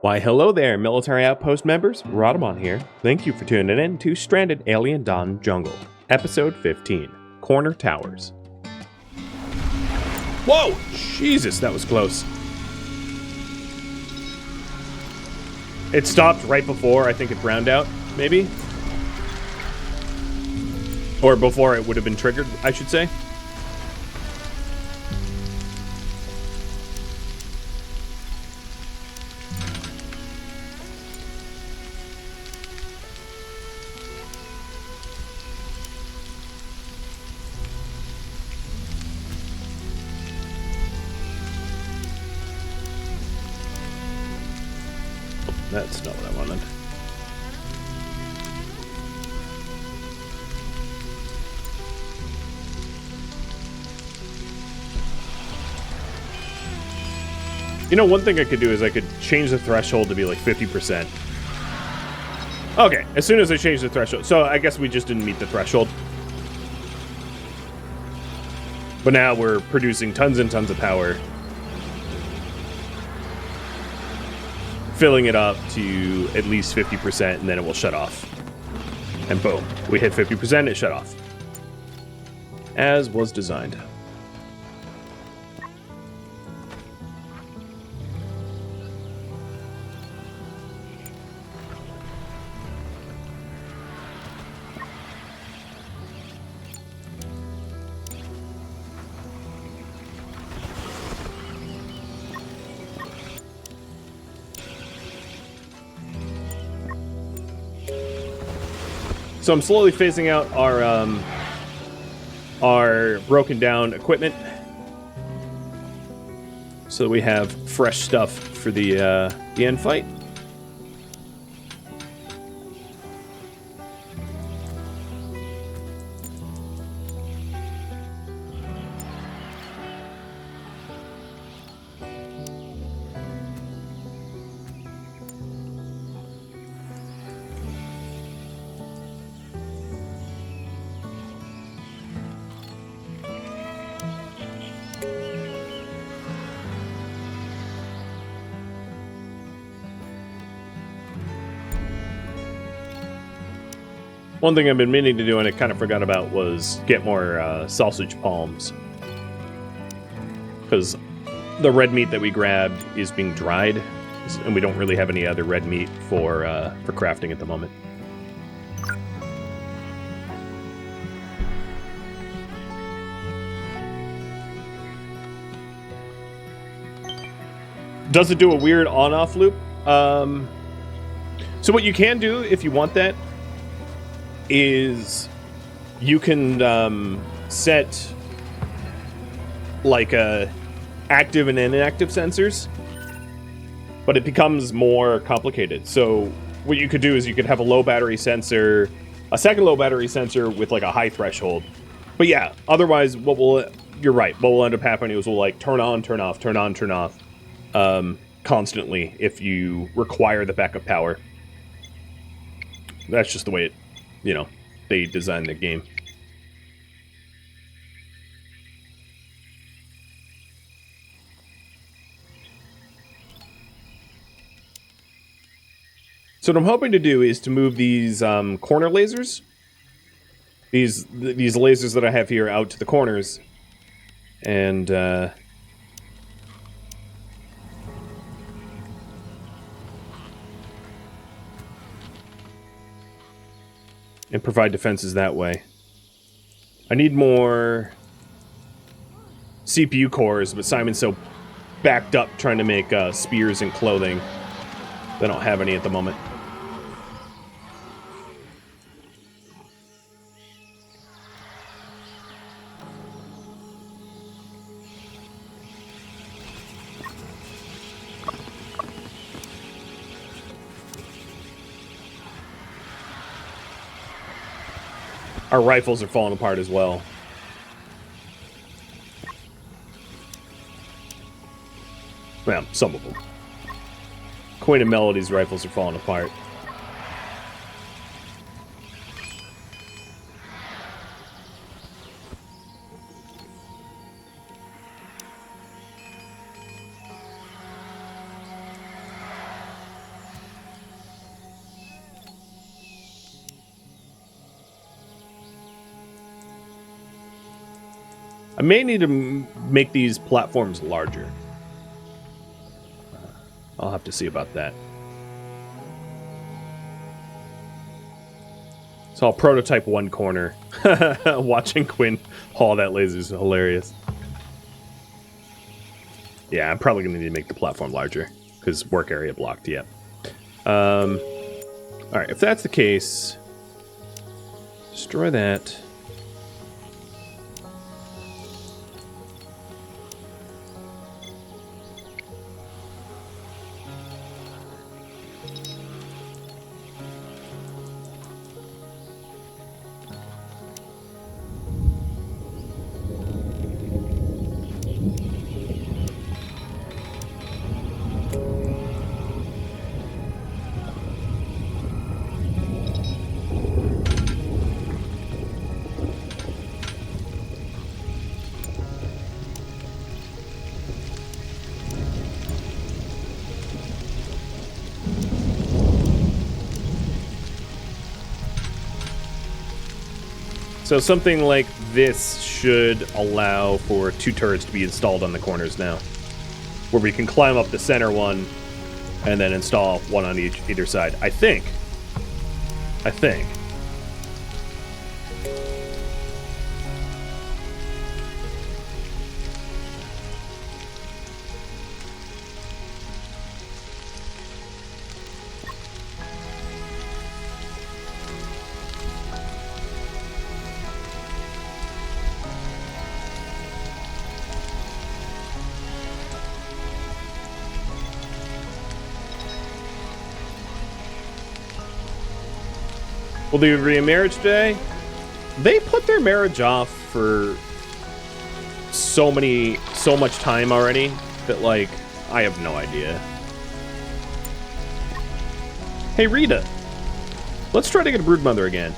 Why, hello there, Military Outpost members. Rhadamant here. Thank you for tuning in to Stranded Alien Dawn Jungle, Episode 15, Corner Towers. Whoa! Jesus, that was close. It stopped right before I think it browned out, maybe? Or before it would have been triggered, I should say. That's not what I wanted. You know, one thing I could do is I could change the threshold to be like 50%. Okay, as soon as I change the threshold. So I guess we just didn't meet the threshold. But now we're producing tons and tons of power. Filling it up to at least 50%, and then it will shut off. And boom, we hit 50%, it shut off. As was designed. So I'm slowly phasing out our broken down equipment, so that we have fresh stuff for the end fight. One thing I've been meaning to do, and I kind of forgot about, was get more sausage palms. Because the red meat that we grabbed is being dried, and we don't really have any other red meat for crafting at the moment. Does it do a weird on-off loop? So what you can do, if you want that, is you can set like active and inactive sensors, but it becomes more complicated. So what you could do is you could have a low battery sensor, a second low battery sensor with like a high threshold. But yeah, otherwise you're right, what will end up happening is we'll like turn on, turn off, turn on, turn off constantly if you require the backup power. That's just the way it, they designed the game. So what I'm hoping to do is to move these corner lasers, these lasers that I have here, out to the corners, and provide defenses that way. I need more CPU cores, but Simon's so backed up trying to make spears and clothing. They don't have any at the moment. Our rifles are falling apart as well. Well, some of them. Queen and Melody's rifles are falling apart. I may need to make these platforms larger. I'll have to see about that. So I'll prototype one corner. Watching Quinn haul that laser is hilarious. Yeah, I'm probably going to need to make the platform larger because work area blocked. Yeah. All right, if that's the case, destroy that. So something like this should allow for 2 turrets to be installed on the corners now, where we can climb up the center one and then install one on either side. I think. Will they be a marriage day? They put their marriage off for so much time already that, like, I have no idea. Hey, Rita. Let's try to get a broodmother again.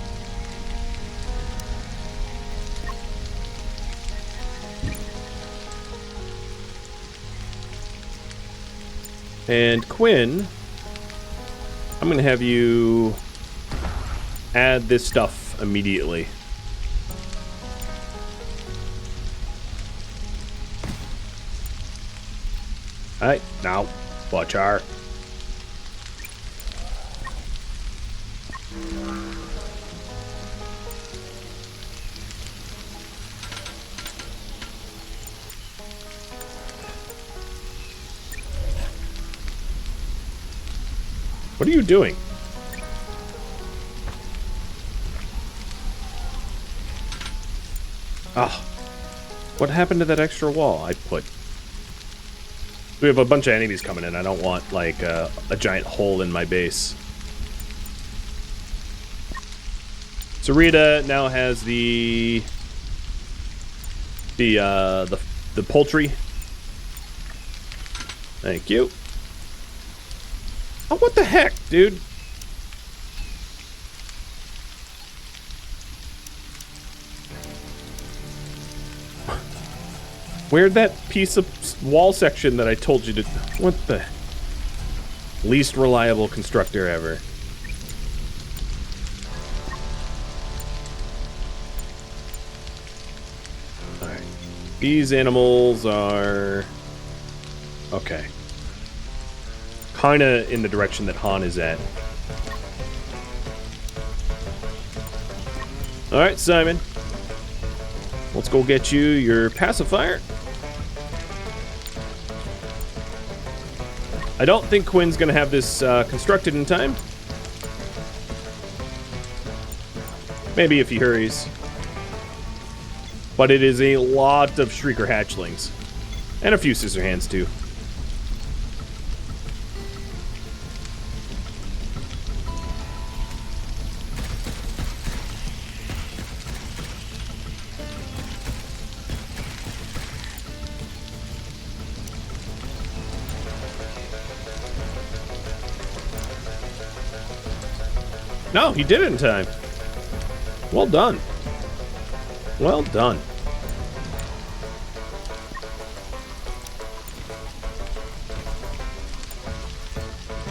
And Quinn, I'm gonna have you add this stuff immediately. Hey, now, watch her. What are you doing? Ah, what happened to that extra wall I put? We have a bunch of enemies coming in. I don't want, like, a giant hole in my base. So Rita now has the poultry. Thank you. Oh, what the heck, dude? Where'd that piece of wall section that I told you to... What the... Least reliable constructor ever. Alright. These animals are... Okay. Kinda in the direction that Han is at. Alright, Simon. Let's go get you your pacifier. I don't think Quinn's gonna have this constructed in time. Maybe if he hurries. But it is a lot of Shrieker hatchlings. And a few scissor hands too. No, he did it in time. Well done. Well done.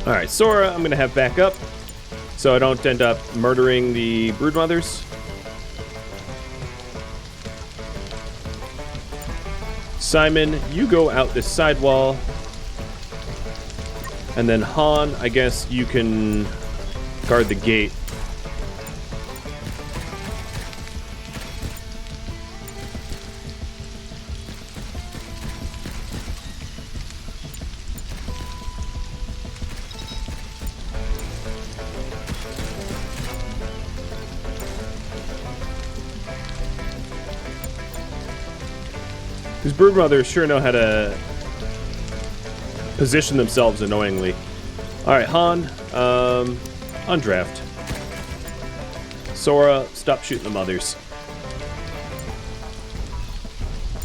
Alright, Sora, I'm going to have back up so I don't end up murdering the broodmothers. Simon, you go out this sidewall. And then Han, I guess you can guard the gate. These broodmothers sure know how to position themselves annoyingly. Alright, Han, undraft. Sora, stop shooting the mothers.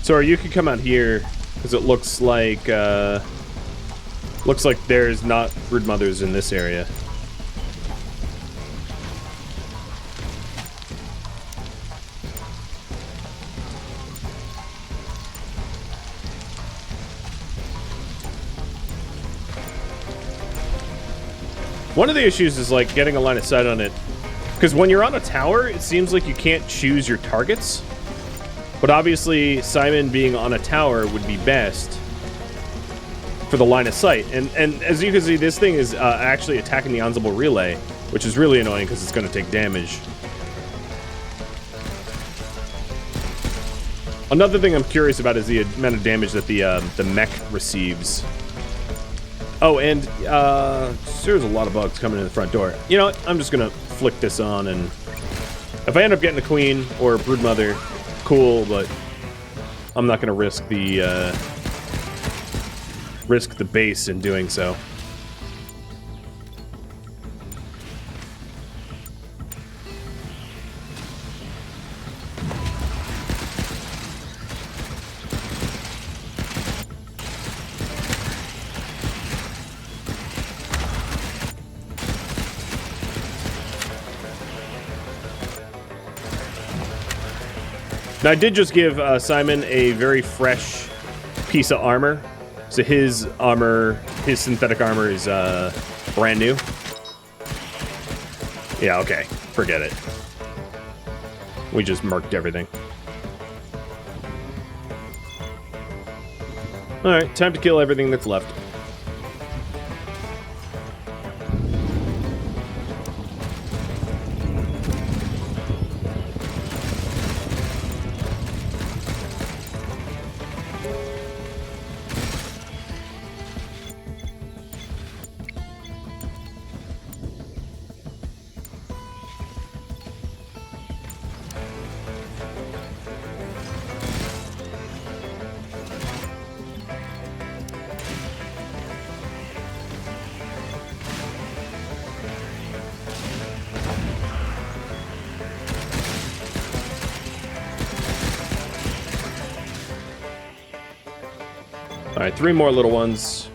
Sora, you can come out here, because it looks like there's not broodmothers in this area. One of the issues is like getting a line of sight on it, because when you're on a tower, it seems like you can't choose your targets. But obviously, Simon being on a tower would be best for the line of sight. And as you can see, this thing is actually attacking the Ensemble Relay, which is really annoying because it's going to take damage. Another thing I'm curious about is the amount of damage that the mech receives. Oh, and there's a lot of bugs coming in the front door. You know what? I'm just gonna flick this on, and if I end up getting a queen or a broodmother, cool. But I'm not gonna risk the base in doing so. Now, I did just give Simon a very fresh piece of armor. So his armor, his synthetic armor is brand new. Yeah, okay. Forget it. We just murked everything. Alright, time to kill everything that's left. Alright, 3 more little ones.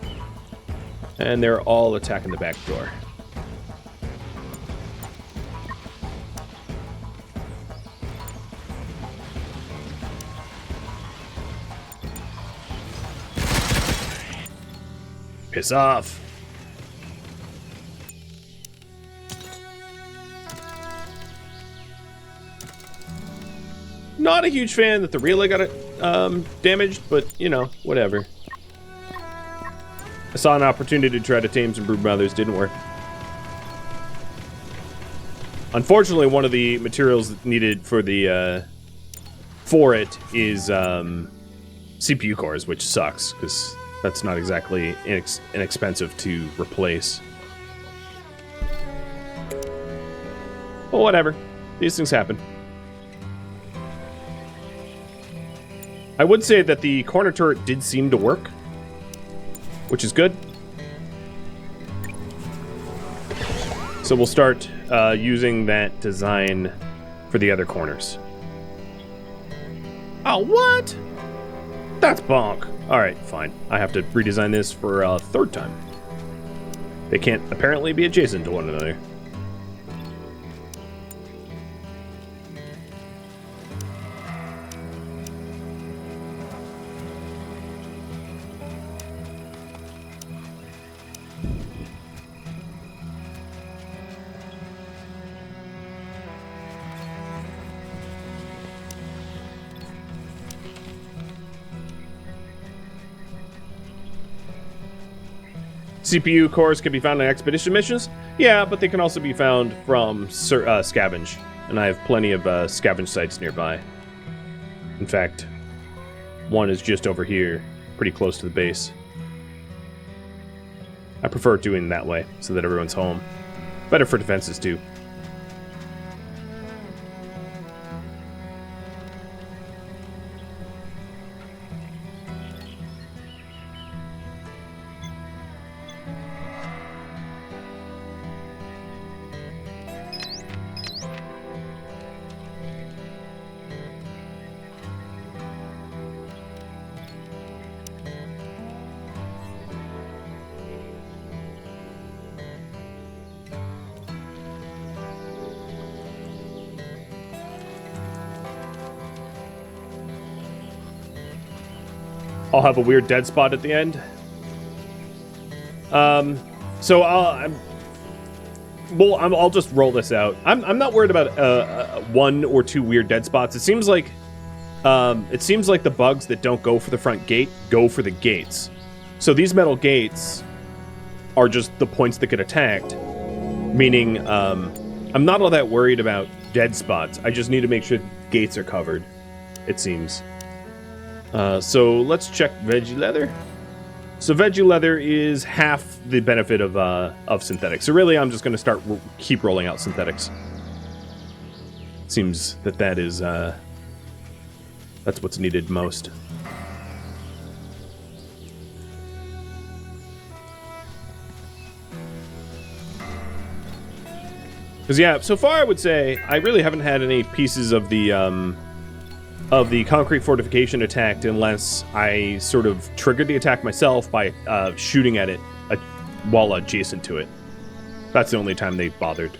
And they're all attacking the back door. Piss off. Not a huge fan that the relay got it damaged, but you know, whatever. I saw an opportunity to try to tame some broodmothers, didn't work. Unfortunately, one of the materials needed for the for it is CPU cores, which sucks because that's not exactly inexpensive to replace. Well, whatever. These things happen. I would say that the corner turret did seem to work, which is good. So we'll start using that design for the other corners. Oh, what? That's bonk. Alright, fine. I have to redesign this for a 3rd time. They can't apparently be adjacent to one another. CPU cores can be found in expedition missions. Yeah, but they can also be found from scavenge. And I have plenty of scavenge sites nearby. In fact, one is just over here, pretty close to the base. I prefer doing it that way, so that everyone's home. Better for defenses, too. I'll have a weird dead spot at the end. So I'll just roll this out. I'm not worried about 1 or 2 weird dead spots. It seems like the bugs that don't go for the front gate go for the gates. So these metal gates are just the points that get attacked. Meaning, I'm not all that worried about dead spots. I just need to make sure gates are covered. It seems. So let's check veggie leather. So veggie leather is half the benefit of synthetics. So really, I'm just going to keep rolling out synthetics. Seems that is that's what's needed most. Because yeah, so far I would say I really haven't had any pieces of the concrete fortification attacked unless I sort of triggered the attack myself by shooting at it while adjacent to it. That's the only time they bothered.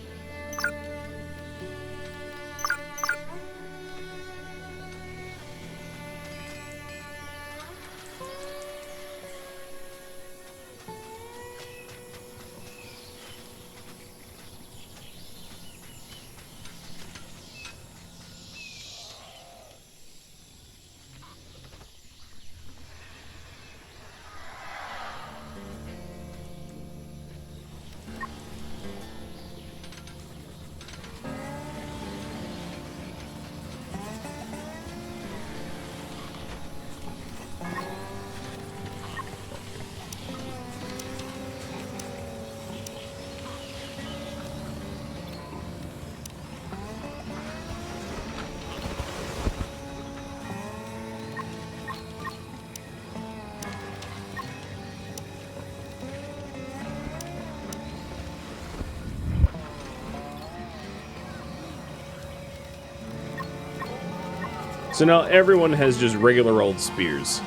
So now everyone has just regular old spears.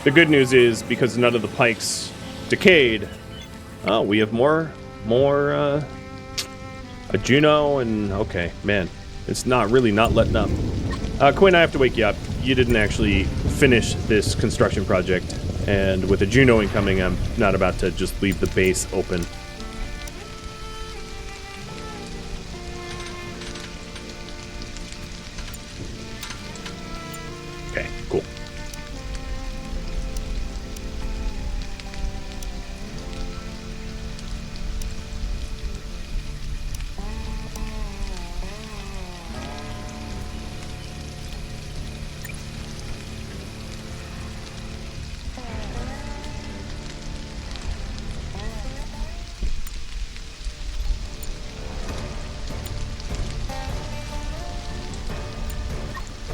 The good news is, because none of the pikes decayed, we have more a Juno, and okay, man, it's not letting up. Quinn, I have to wake you up. You didn't actually finish this construction project, and with a Juno incoming, I'm not about to just leave the base open. Okay, cool.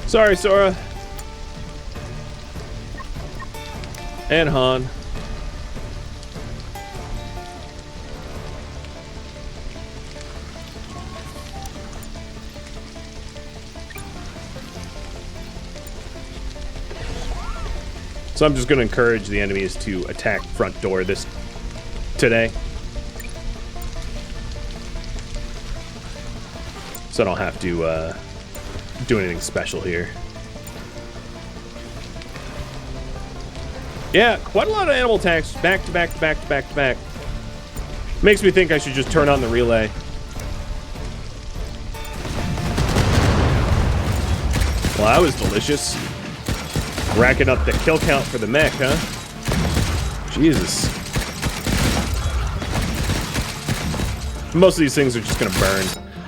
Sorry, Sora. And Han. So I'm just going to encourage the enemies to attack front door today. So I don't have to do anything special here. Yeah, quite a lot of animal attacks back to back to back to back to back. Makes me think I should just turn on the relay. Well, that was delicious. Racking up the kill count for the mech, huh? Jesus. Most of these things are just going to burn.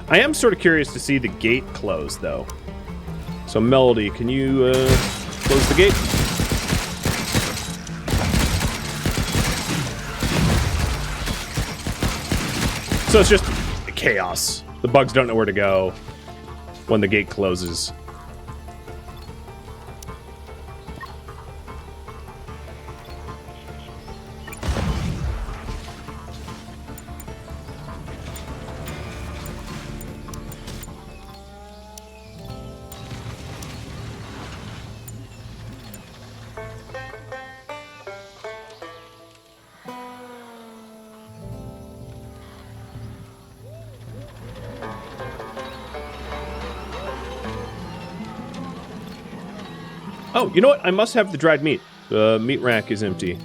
I am sort of curious to see the gate close, though. So, Melody, can you close the gate? So it's just chaos. The bugs don't know where to go when the gate closes. Oh, you know what? I must have the dried meat. The meat rack is empty.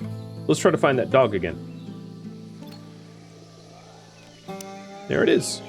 Let's try to find that dog again. There it is.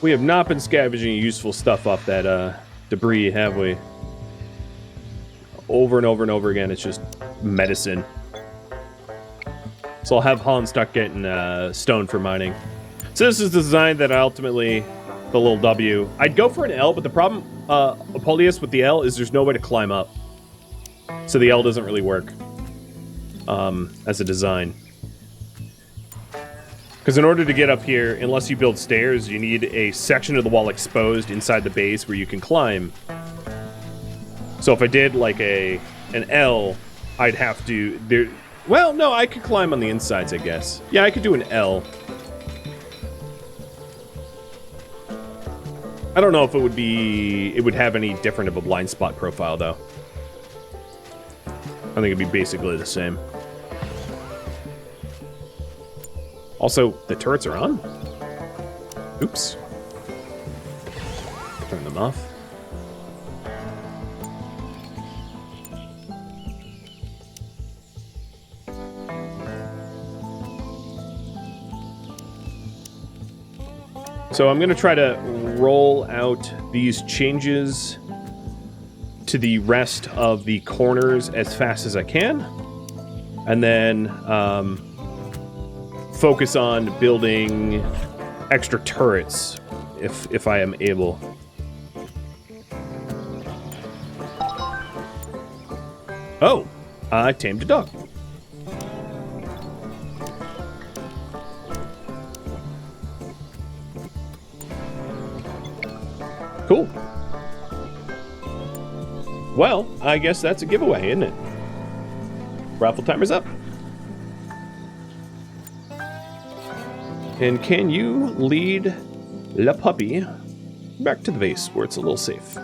We have not been scavenging useful stuff off that debris, have we? Over and over and over again, it's just medicine. So I'll have Holland start getting stone for mining. So this is the design that I ultimately, the little W. I'd go for an L, but the problem, Apollonius, with the L is there's no way to climb up. So the L doesn't really work as a design. Because in order to get up here, unless you build stairs, you need a section of the wall exposed inside the base where you can climb. So if I did like an L, I'd have to... Well, no, I could climb on the insides, I guess. Yeah, I could do an L. I don't know if it would have any different of a blind spot profile, though. I think it'd be basically the same. Also, the turrets are on? Oops. Turn them off. So I'm going to try to roll out these changes to the rest of the corners as fast as I can. And then focus on building extra turrets if I am able. Oh, I tamed a dog. Cool. Well, I guess that's a giveaway, isn't it? Raffle timer's up. And can you lead La Puppy back to the base where it's a little safe?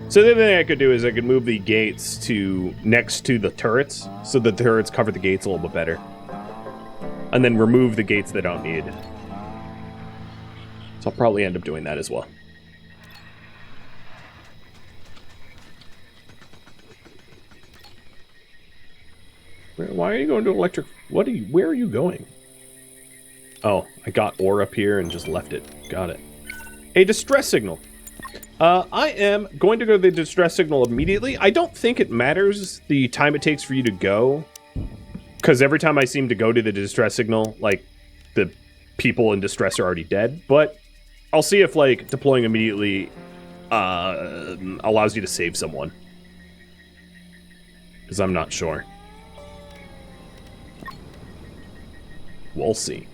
So the other thing I could do is I could move the gates to next to the turrets, so the turrets cover the gates a little bit better. And then remove the gates they don't need. So I'll probably end up doing that as well. Why are you going to electric? Where are you going? Oh, I got ore up here and just left it. Got it. A distress signal. I am going to go to the distress signal immediately. I don't think it matters the time it takes for you to go, because every time I seem to go to the distress signal, like, the people in distress are already dead. But I'll see if, like, deploying immediately allows you to save someone. Because I'm not sure. We'll see.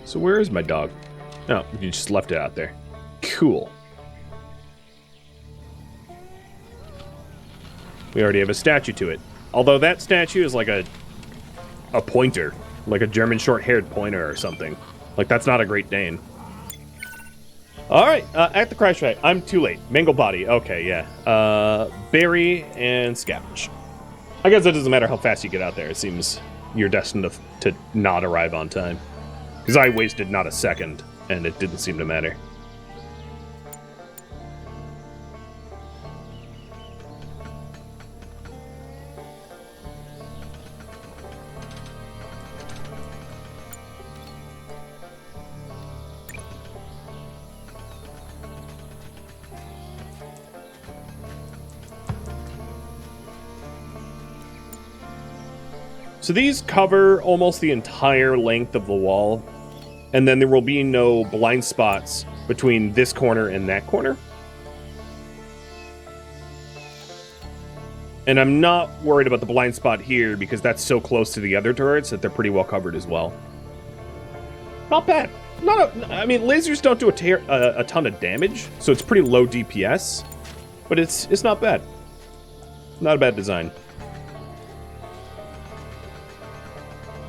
So where is my dog? Oh, you just left it out there. Cool. We already have a statue to it. Although that statue is like a pointer. Like a German short-haired pointer or something. Like, that's not a Great Dane. Alright, at the crash site. I'm too late. Mangled body. Okay, yeah. Bury and scavenge. I guess it doesn't matter how fast you get out there. It seems you're destined to not arrive on time. Because I wasted not a second, and it didn't seem to matter. So these cover almost the entire length of the wall. And then there will be no blind spots between this corner and that corner. And I'm not worried about the blind spot here because that's so close to the other turrets that they're pretty well covered as well. Not bad. I mean, lasers don't do a ton of damage, so it's pretty low DPS. But it's not bad. Not a bad design.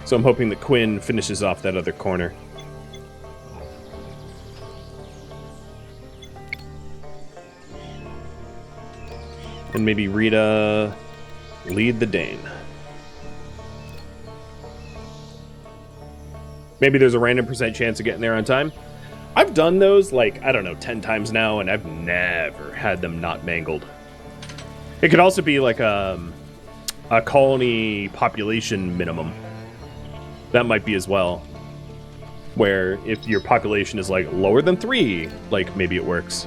So I'm hoping that Quinn finishes off that other corner. And maybe Rita lead the Dane. Maybe there's a random % chance of getting there on time. I've done those, like, I don't know, 10 times now, and I've never had them not mangled. It could also be like a colony population minimum. That might be as well. Where if your population is, like, lower than 3, like, maybe it works.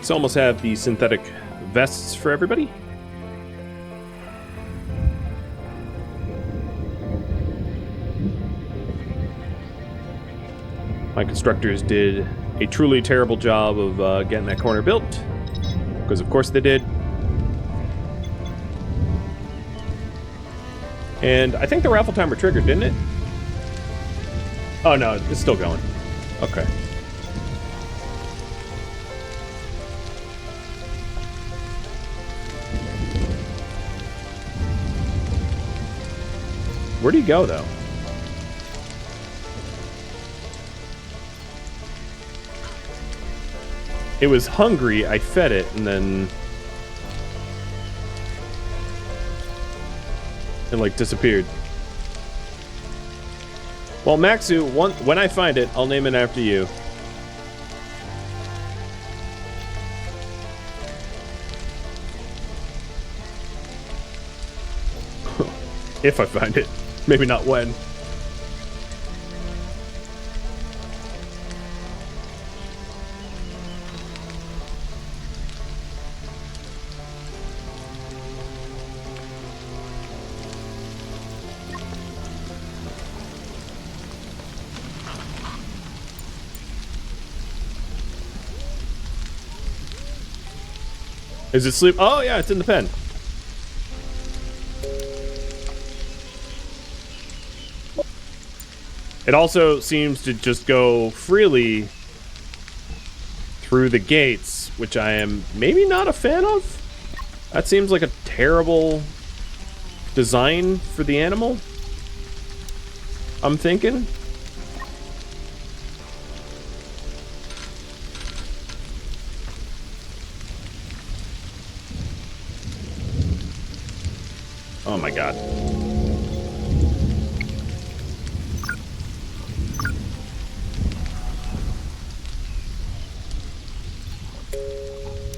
So almost have the synthetic vests for everybody. My constructors did a truly terrible job of getting that corner built, because of course they did. And I think the raffle timer triggered, didn't it? Oh no, it's still going. Okay. Where'd he go, though? It was hungry, I fed it, and then it, like, disappeared. Well, Maxu, when I find it, I'll name it after you. If I find it. Maybe not when. Is it sleep? Oh yeah, it's in the pen. It also seems to just go freely through the gates, which I am maybe not a fan of. That seems like a terrible design for the animal, I'm thinking. Oh my god.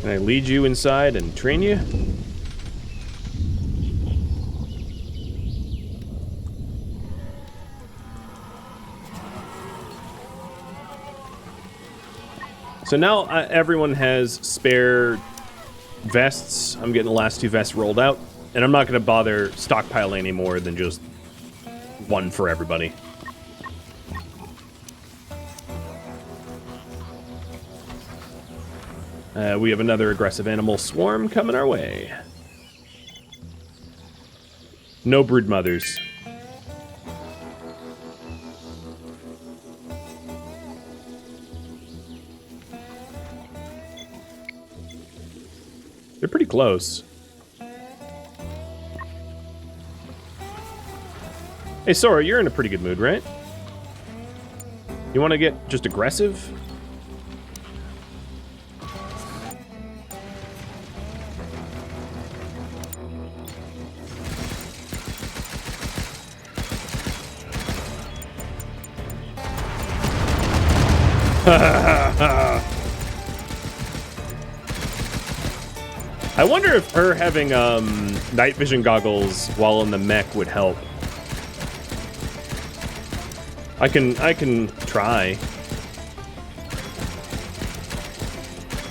Can I lead you inside and train you? So now everyone has spare vests. I'm getting the last 2 vests rolled out. And I'm not going to bother stockpiling any more than just one for everybody. We have another aggressive animal swarm coming our way. No brood mothers. They're pretty close. Hey, Sora, you're in a pretty good mood, right? You want to get just aggressive? I wonder if her having night vision goggles while in the mech would help. I can try.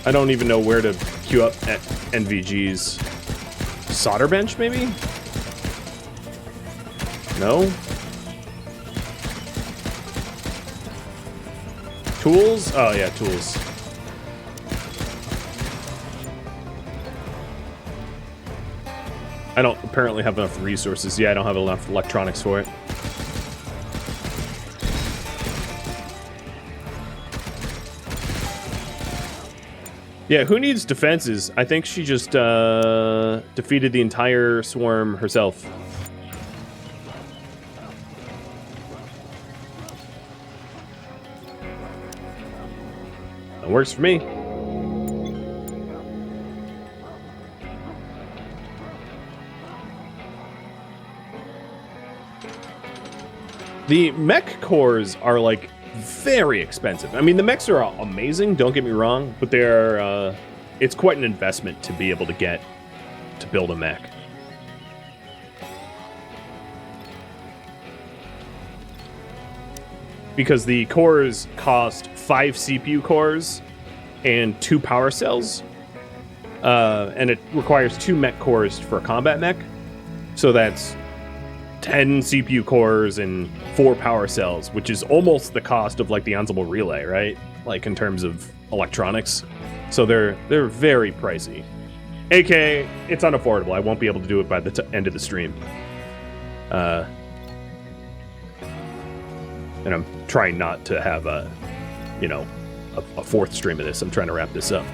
I don't even know where to queue up at NVG's. Solder bench, maybe? No? Tools? Oh, yeah, tools. I don't apparently have enough resources. Yeah, I don't have enough electronics for it. Yeah, who needs defenses? I think she just defeated the entire swarm herself. That works for me. The mech cores are like very expensive. I mean, the mechs are amazing, don't get me wrong, but they're it's quite an investment to be able to get to build a mech. Because the cores cost 5 CPU cores and 2 power cells. And it requires 2 mech cores for a combat mech. So that's 10 CPU cores and 4 power cells, which is almost the cost of like the Ensemble Relay, right? Like in terms of electronics. So they're very pricey. AK, it's unaffordable. I won't be able to do it by the end of the stream. And I'm trying not to have a 4th stream of this. I'm trying to wrap this up.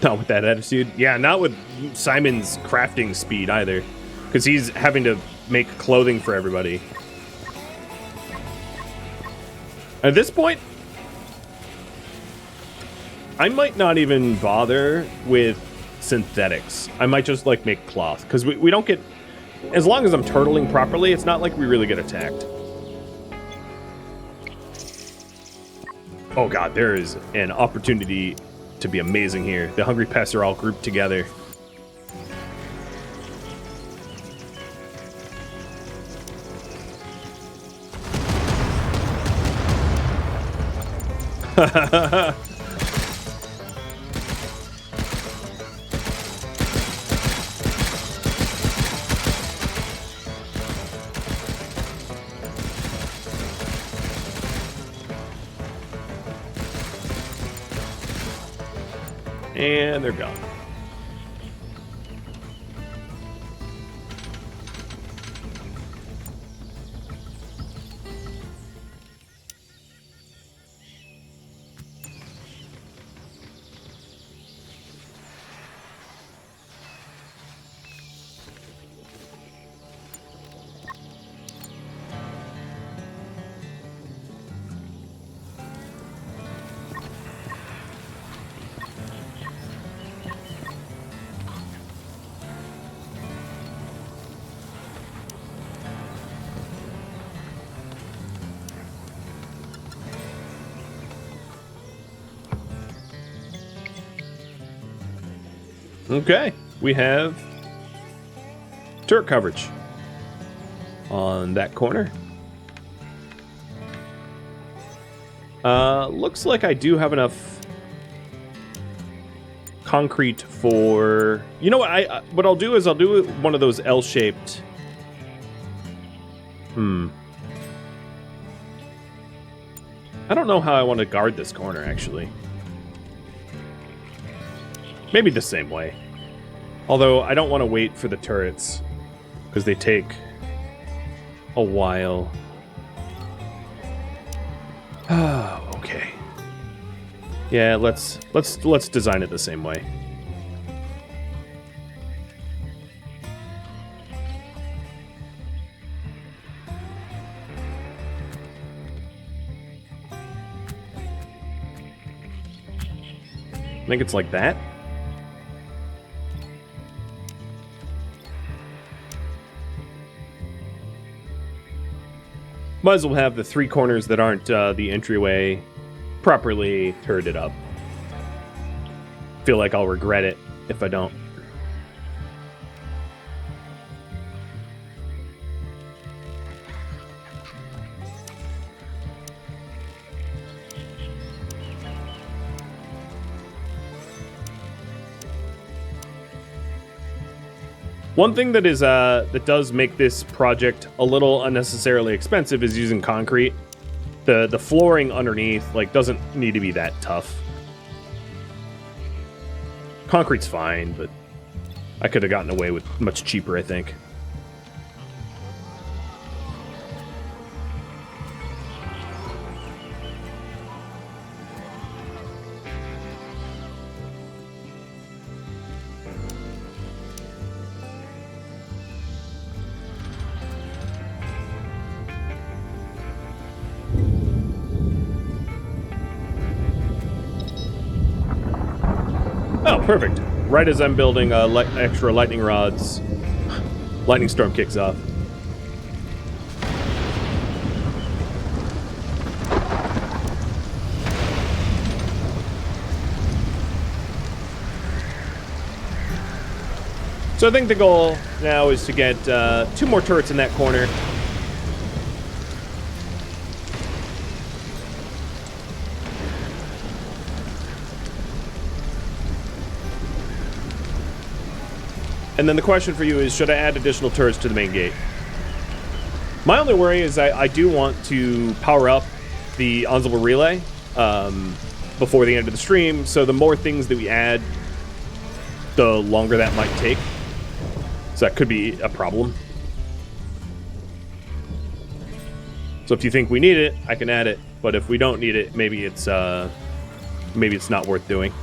Not with that attitude. Yeah, not with Simon's crafting speed either. Because he's having to make clothing for everybody. At this point, I might not even bother with synthetics. I might just like make cloth. Because we don't get... As long as I'm turtling properly, it's not like we really get attacked. Oh god, there is an opportunity to be amazing here. The hungry pests are all grouped together. And they're gone. Okay, we have turret coverage on that corner. Looks like I do have enough concrete for... You know what? What I'll do is I'll do one of those L-shaped... I don't know how I want to guard this corner, actually. Maybe the same way. Although, I don't want to wait for the turrets, because they take a while. Okay. Yeah, let's design it the same way. I think it's like that. Might as well have the three corners that aren't the entryway properly turreted up. Feel like I'll regret it if I don't. One thing that is that does make this project a little unnecessarily expensive is using concrete. The flooring underneath doesn't need to be that tough. Concrete's fine, but I could have gotten away with much cheaper, I think. Oh, perfect. Right as I'm building extra lightning rods, lightning storm kicks off. So I think the goal now is to get 2 more turrets in that corner. And then the question for you is, should I add additional turrets to the main gate? My only worry is I do want to power up the ensemble relay before the end of the stream, so the more things that we add, the longer that might take. So that could be a problem. So if you think we need it, I can add it, but if we don't need it, maybe it's not worth doing.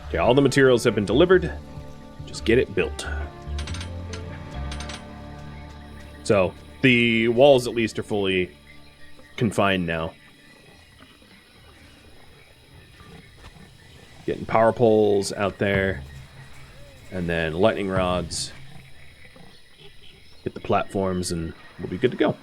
Okay, all the materials have been delivered. Just get it built. So, the walls at least are fully confined now. Getting power poles out there. And then lightning rods. Get the platforms and we'll be good to go.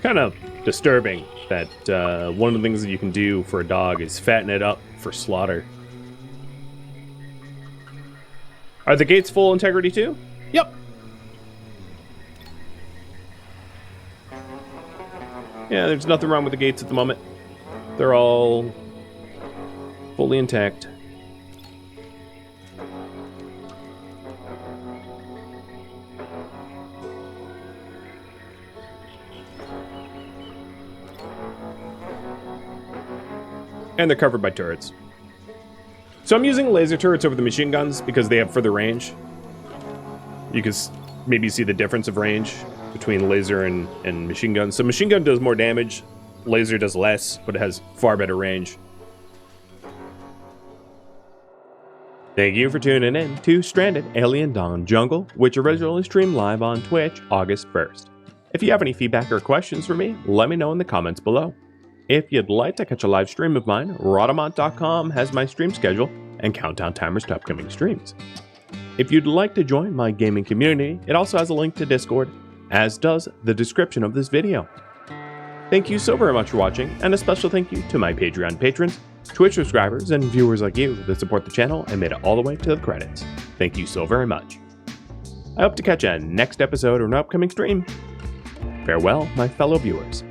Kind of disturbing that one of the things that you can do for a dog is fatten it up for slaughter. Are the gates full integrity too? Yep. Yeah, there's nothing wrong with the gates at the moment. They're all fully intact. And they're covered by turrets. So I'm using laser turrets over the machine guns because they have further range. You can maybe see the difference of range between laser and machine guns. So machine gun does more damage laser does less, but it has far better range. Thank you for tuning in to Stranded Alien Dawn Jungle, which originally streamed live on Twitch August 1st. If you have any feedback or questions for me, let me know in the comments below. If you'd like to catch a live stream of mine, Rhadamant.com has my stream schedule and countdown timers to upcoming streams. If you'd like to join my gaming community, it also has a link to Discord, as does the description of this video. Thank you so very much for watching, and a special thank you to my Patreon patrons, Twitch subscribers, and viewers like you that support the channel and made it all the way to the credits. Thank you so very much. I hope to catch you next episode or an upcoming stream. Farewell, my fellow viewers.